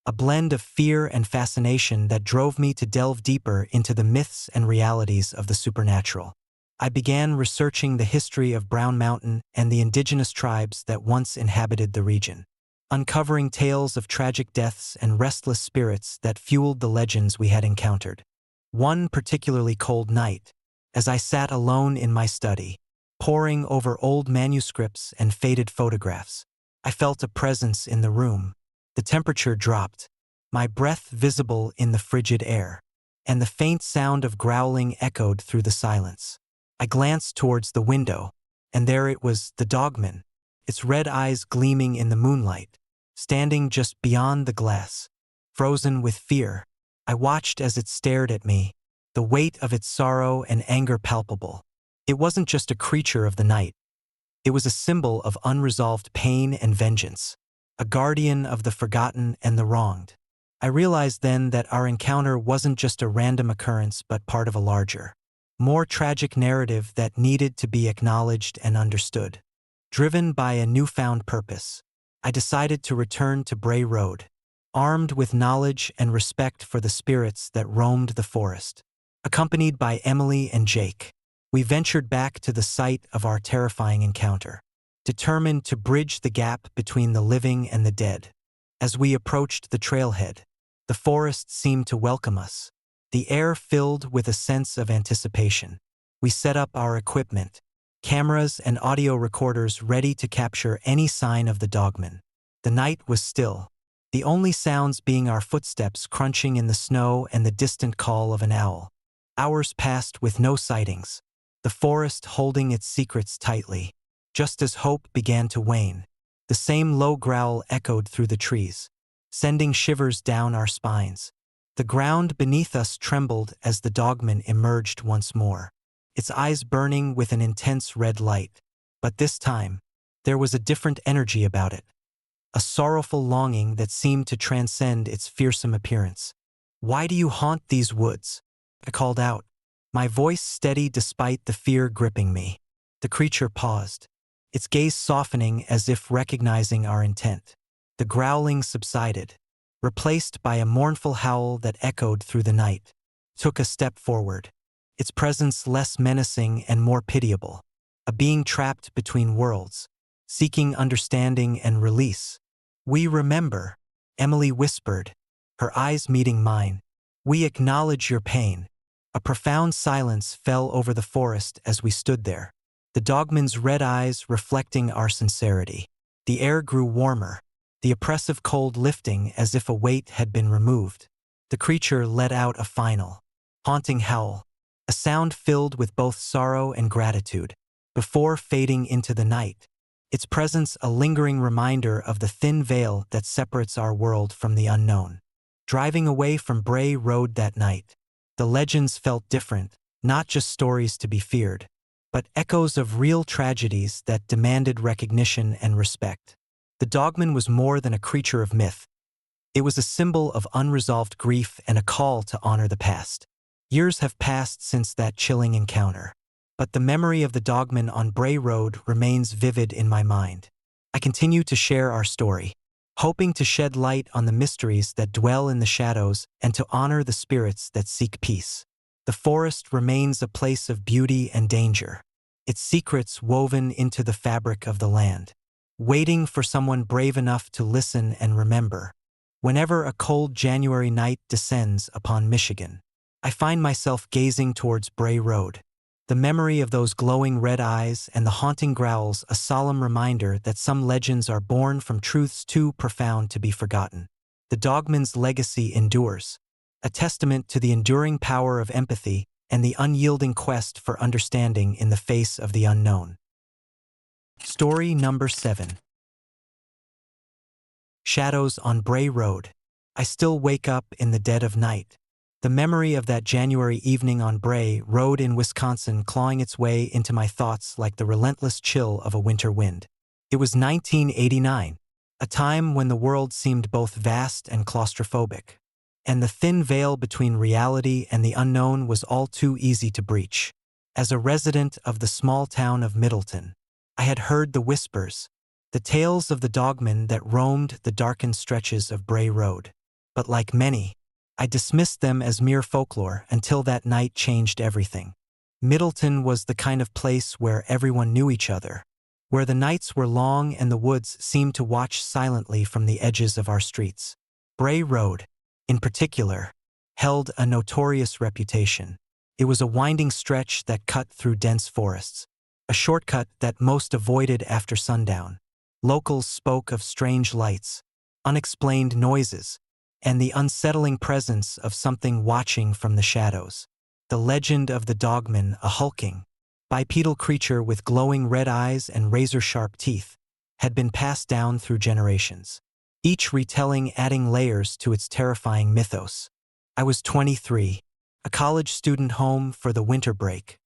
Speaker 1: a blend of fear and fascination that drove me to delve deeper into the myths and realities of the supernatural. I began researching the history of Brown Mountain and the indigenous tribes that once inhabited the region, uncovering tales of tragic deaths and restless spirits that fueled the legends we had encountered. One particularly cold night, as I sat alone in my study, poring over old manuscripts and faded photographs, I felt a presence in the room. The temperature dropped, my breath visible in the frigid air, and the faint sound of growling echoed through the silence. I glanced towards the window, and there it was, the Dogman, its red eyes gleaming in the moonlight, standing just beyond the glass. Frozen with fear, I watched as it stared at me, the weight of its sorrow and anger palpable. It wasn't just a creature of the night. It was a symbol of unresolved pain and vengeance, a guardian of the forgotten and the wronged. I realized then that our encounter wasn't just a random occurrence but part of a larger, more tragic narrative that needed to be acknowledged and understood. Driven by a newfound purpose, I decided to return to Bray Road, armed with knowledge and respect for the spirits that roamed the forest. Accompanied by Emily and Jake, we ventured back to the site of our terrifying encounter, determined to bridge the gap between the living and the dead. As we approached the trailhead, the forest seemed to welcome us, the air filled with a sense of anticipation. We set up our equipment, cameras and audio recorders ready to capture any sign of the Dogman. The night was still, the only sounds being our footsteps crunching in the snow and the distant call of an owl. Hours passed with no sightings, the forest holding its secrets tightly. Just as hope began to wane, the same low growl echoed through the trees, sending shivers down our spines. The ground beneath us trembled as the Dogman emerged once more, its eyes burning with an intense red light. But this time, there was a different energy about it, a sorrowful longing that seemed to transcend its fearsome appearance. "Why do you haunt these woods?" I called out, my voice steady despite the fear gripping me. The creature paused, its gaze softening as if recognizing our intent. The growling subsided, replaced by a mournful howl that echoed through the night. Took a step forward, its presence less menacing and more pitiable, a being trapped between worlds, seeking understanding and release. "We remember," Emily whispered, her eyes meeting mine. "We acknowledge your pain." A profound silence fell over the forest as we stood there, the Dogman's red eyes reflecting our sincerity. The air grew warmer, the oppressive cold lifting as if a weight had been removed. The creature let out a final, haunting howl, a sound filled with both sorrow and gratitude, before fading into the night, its presence a lingering reminder of the thin veil that separates our world from the unknown. Driving away from Bray Road that night, the legends felt different, not just stories to be feared, but echoes of real tragedies that demanded recognition and respect. The Dogman was more than a creature of myth. It was a symbol of unresolved grief and a call to honor the past. Years have passed since that chilling encounter, but the memory of the Dogman on Bray Road remains vivid in my mind. I continue to share our story, hoping to shed light on the mysteries that dwell in the shadows and to honor the spirits that seek peace. The forest remains a place of beauty and danger, its secrets woven into the fabric of the land, waiting for someone brave enough to listen and remember. Whenever a cold January night descends upon Michigan, I find myself gazing towards Bray Road. The memory of those glowing red eyes and the haunting growls a solemn reminder that some legends are born from truths too profound to be forgotten. The Dogman's legacy endures, a testament to the enduring power of empathy and the unyielding quest for understanding in the face of the unknown. Story number 7. Shadows on Bray Road. I still wake up in the dead of night. The memory of that January evening on Bray Road in Wisconsin clawing its way into my thoughts like the relentless chill of a winter wind. It was 1989, a time when the world seemed both vast and claustrophobic, and the thin veil between reality and the unknown was all too easy to breach. As a resident of the small town of Middleton, I had heard the whispers, the tales of the Dogman that roamed the darkened stretches of Bray Road. But like many, I dismissed them as mere folklore until that night changed everything. Middleton was the kind of place where everyone knew each other, where the nights were long and the woods seemed to watch silently from the edges of our streets. Bray Road, in particular, held a notorious reputation. It was a winding stretch that cut through dense forests, a shortcut that most avoided after sundown. Locals spoke of strange lights, unexplained noises, and the unsettling presence of something watching from the shadows. The legend of the Dogman, a hulking, bipedal creature with glowing red eyes and razor-sharp teeth, had been passed down through generations, each retelling adding layers to its terrifying mythos. I was 23, a college student home for the winter break,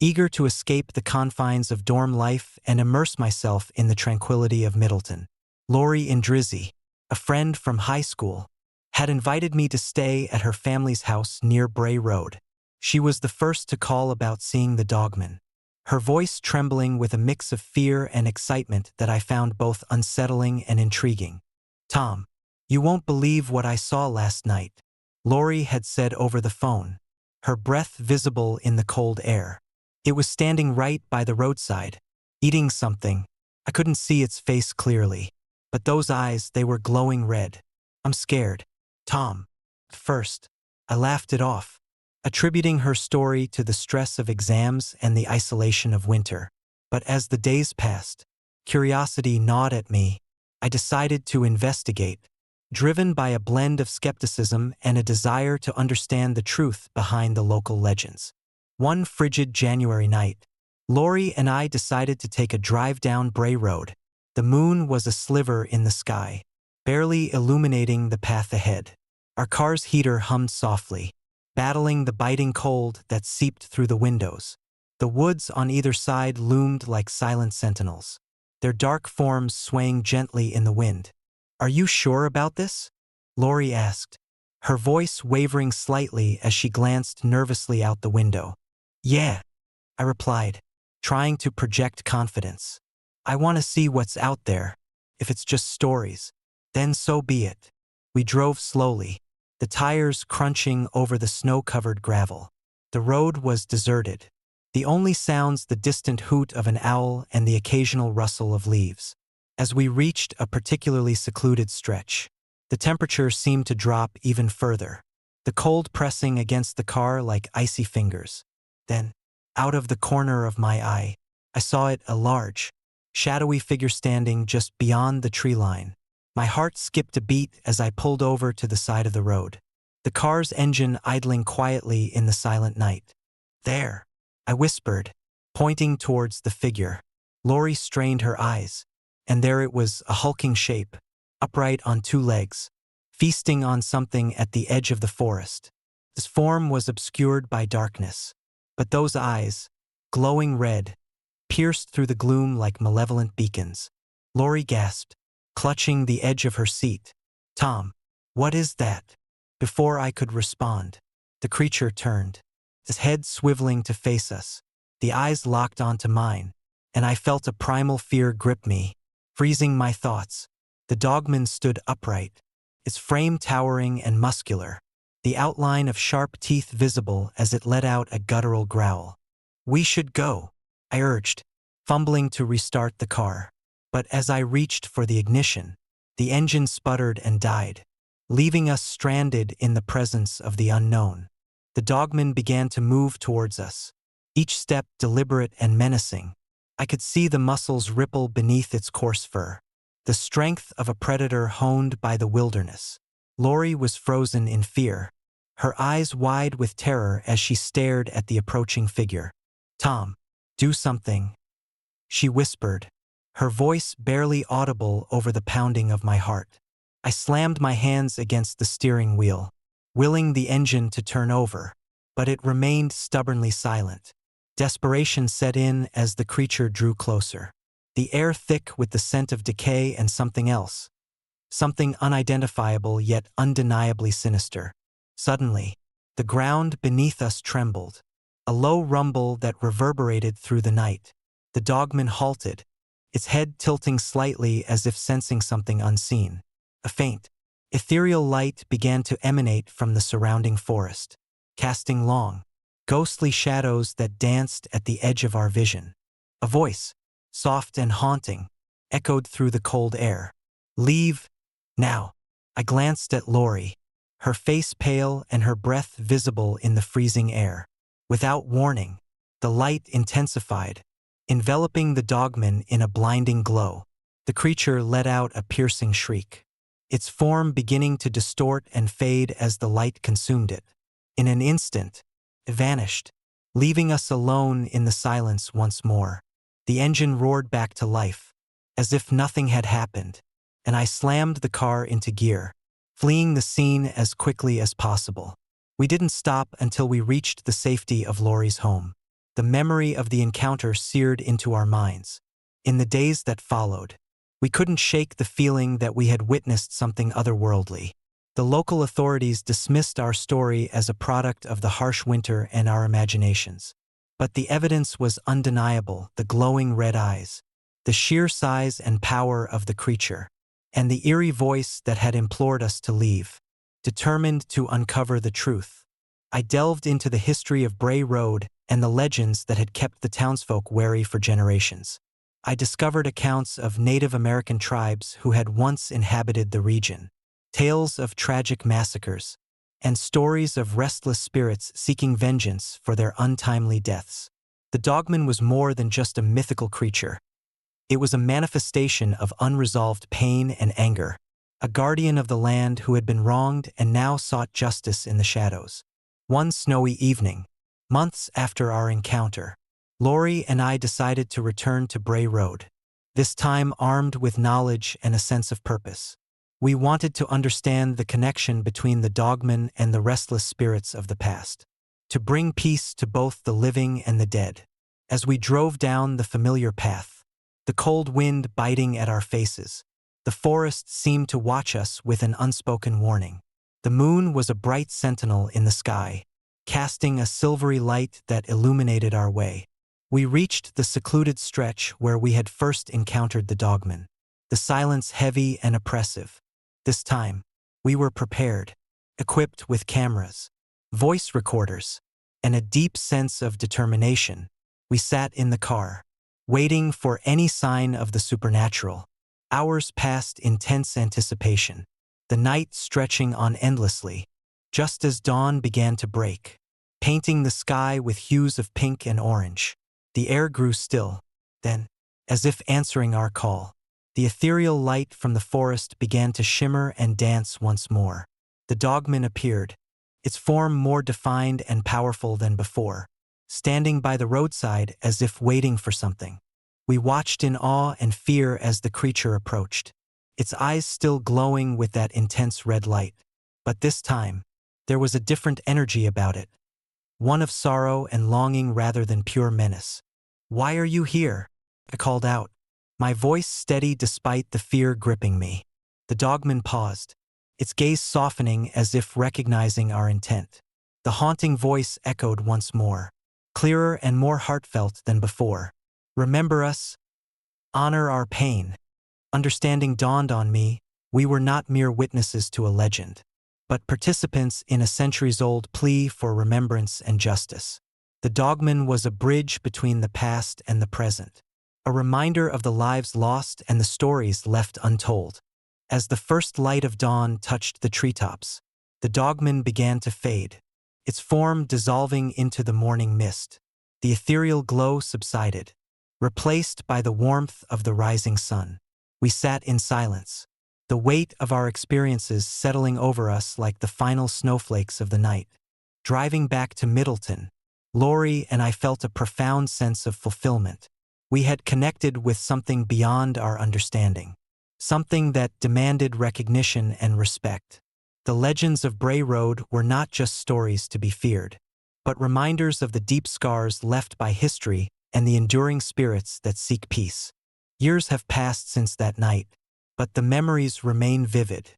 Speaker 1: eager to escape the confines of dorm life and immerse myself in the tranquility of Middleton. Lori Indrizzi, a friend from high school, had invited me to stay at her family's house near Bray Road. She was the first to call about seeing the Dogman, her voice trembling with a mix of fear and excitement that I found both unsettling and intriguing. "Tom, you won't believe what I saw last night," Lori had said over the phone, her breath visible in the cold air. It was standing right by the roadside, eating something. I couldn't see its face clearly, but those eyes, they were glowing red. "I'm scared, Tom." First, I laughed it off, attributing her story to the stress of exams and the isolation of winter. But as the days passed, curiosity gnawed at me. I decided to investigate, driven by a blend of skepticism and a desire to understand the truth behind the local legends. One frigid January night, Lori and I decided to take a drive down Bray Road. The moon was a sliver in the sky, barely illuminating the path ahead. Our car's heater hummed softly, battling the biting cold that seeped through the windows. The woods on either side loomed like silent sentinels, their dark forms swaying gently in the wind. "Are you sure about this?" Lori asked, her voice wavering slightly as she glanced nervously out the window. "Yeah," I replied, trying to project confidence. "I want to see what's out there. If it's just stories, then so be it." We drove slowly, the tires crunching over the snow-covered gravel. The road was deserted, the only sounds the distant hoot of an owl and the occasional rustle of leaves. As we reached a particularly secluded stretch, the temperature seemed to drop even further, the cold pressing against the car like icy fingers. Then, out of the corner of my eye, I saw it, a large, shadowy figure standing just beyond the tree line. My heart skipped a beat as I pulled over to the side of the road, the car's engine idling quietly in the silent night. "There," I whispered, pointing towards the figure. Lori strained her eyes, and there it was, a hulking shape, upright on two legs, feasting on something at the edge of the forest. His form was obscured by darkness, but those eyes, glowing red, pierced through the gloom like malevolent beacons. Lori gasped, clutching the edge of her seat. "Tom, what is that?" Before I could respond, the creature turned, his head swiveling to face us. The eyes locked onto mine, and I felt a primal fear grip me, freezing my thoughts. The Dogman stood upright, its frame towering and muscular, the outline of sharp teeth visible as it let out a guttural growl. "We should go," I urged, fumbling to restart the car. But as I reached for the ignition, the engine sputtered and died, leaving us stranded in the presence of the unknown. The Dogman began to move towards us, each step deliberate and menacing. I could see the muscles ripple beneath its coarse fur, the strength of a predator honed by the wilderness. Lori was frozen in fear, her eyes wide with terror as she stared at the approaching figure. "Tom, do something," she whispered, her voice barely audible over the pounding of my heart. I slammed my hands against the steering wheel, willing the engine to turn over, but it remained stubbornly silent. Desperation set in as the creature drew closer, the air thick with the scent of decay and something else, something unidentifiable yet undeniably sinister. Suddenly, the ground beneath us trembled, a low rumble that reverberated through the night. The Dogman halted, its head tilting slightly as if sensing something unseen. A faint, ethereal light began to emanate from the surrounding forest, casting long, ghostly shadows that danced at the edge of our vision. A voice, soft and haunting, echoed through the cold air. "Leave, now." I glanced at Lori, her face pale and her breath visible in the freezing air. Without warning, the light intensified, enveloping the Dogman in a blinding glow. The creature let out a piercing shriek, its form beginning to distort and fade as the light consumed it. In an instant, it vanished, leaving us alone in the silence once more. The engine roared back to life, as if nothing had happened, and I slammed the car into gear, fleeing the scene as quickly as possible. We didn't stop until we reached the safety of Lori's home. The memory of the encounter seared into our minds. In the days that followed, we couldn't shake the feeling that we had witnessed something otherworldly. The local authorities dismissed our story as a product of the harsh winter and our imaginations. But the evidence was undeniable: the glowing red eyes, the sheer size and power of the creature, and the eerie voice that had implored us to leave. Determined to uncover the truth, I delved into the history of Bray Road and the legends that had kept the townsfolk wary for generations. I discovered accounts of Native American tribes who had once inhabited the region, tales of tragic massacres, and stories of restless spirits seeking vengeance for their untimely deaths. The Dogman was more than just a mythical creature. It was a manifestation of unresolved pain and anger, a guardian of the land who had been wronged and now sought justice in the shadows. One snowy evening, months after our encounter, Lori and I decided to return to Bray Road, this time armed with knowledge and a sense of purpose. We wanted to understand the connection between the Dogman and the restless spirits of the past, to bring peace to both the living and the dead. As we drove down the familiar path, the cold wind biting at our faces, the forest seemed to watch us with an unspoken warning. The moon was a bright sentinel in the sky, casting a silvery light that illuminated our way. We reached the secluded stretch where we had first encountered the Dogman, the silence heavy and oppressive. This time, we were prepared, equipped with cameras, voice recorders, and a deep sense of determination. We sat in the car, waiting for any sign of the supernatural. Hours passed in tense anticipation, the night stretching on endlessly, just as dawn began to break, painting the sky with hues of pink and orange. The air grew still. Then, as if answering our call, the ethereal light from the forest began to shimmer and dance once more. The Dogman appeared, its form more defined and powerful than before, standing by the roadside as if waiting for something. We watched in awe and fear as the creature approached, its eyes still glowing with that intense red light. But this time, there was a different energy about it, one of sorrow and longing rather than pure menace. "Why are you here?" I called out, my voice steady despite the fear gripping me. The dogman paused, its gaze softening as if recognizing our intent. The haunting voice echoed once more, clearer and more heartfelt than before. "Remember us. Honor our pain." Understanding dawned on me, we were not mere witnesses to a legend, but participants in a centuries-old plea for remembrance and justice. The dogman was a bridge between the past and the present, a reminder of the lives lost and the stories left untold. As the first light of dawn touched the treetops, the dogman began to fade, its form dissolving into the morning mist. The ethereal glow subsided, replaced by the warmth of the rising sun. We sat in silence, the weight of our experiences settling over us like the final snowflakes of the night. Driving back to Middleton, Lori and I felt a profound sense of fulfillment. We had connected with something beyond our understanding, something that demanded recognition and respect. The legends of Bray Road were not just stories to be feared, but reminders of the deep scars left by history and the enduring spirits that seek peace. Years have passed since that night, but the memories remain vivid,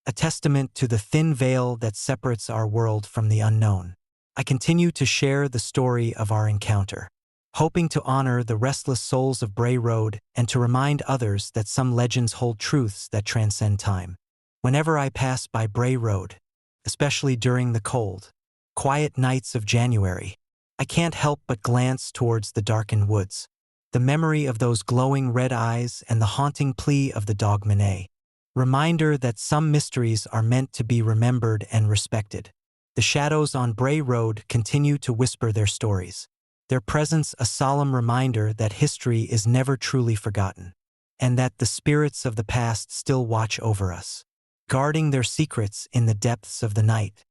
Speaker 1: a testament to the thin veil that separates our world from the unknown. I continue to share the story of our encounter, hoping to honor the restless souls of Bray Road and to remind others that some legends hold truths that transcend time. Whenever I pass by Bray Road, especially during the cold, quiet nights of January, I can't help but glance towards the darkened woods. The memory of those glowing red eyes and the haunting plea of the dogman, a reminder that some mysteries are meant to be remembered and respected. The shadows on Bray Road continue to whisper their stories, their presence a solemn reminder that history is never truly forgotten, and that the spirits of the past still watch over us, guarding their secrets in the depths of the night.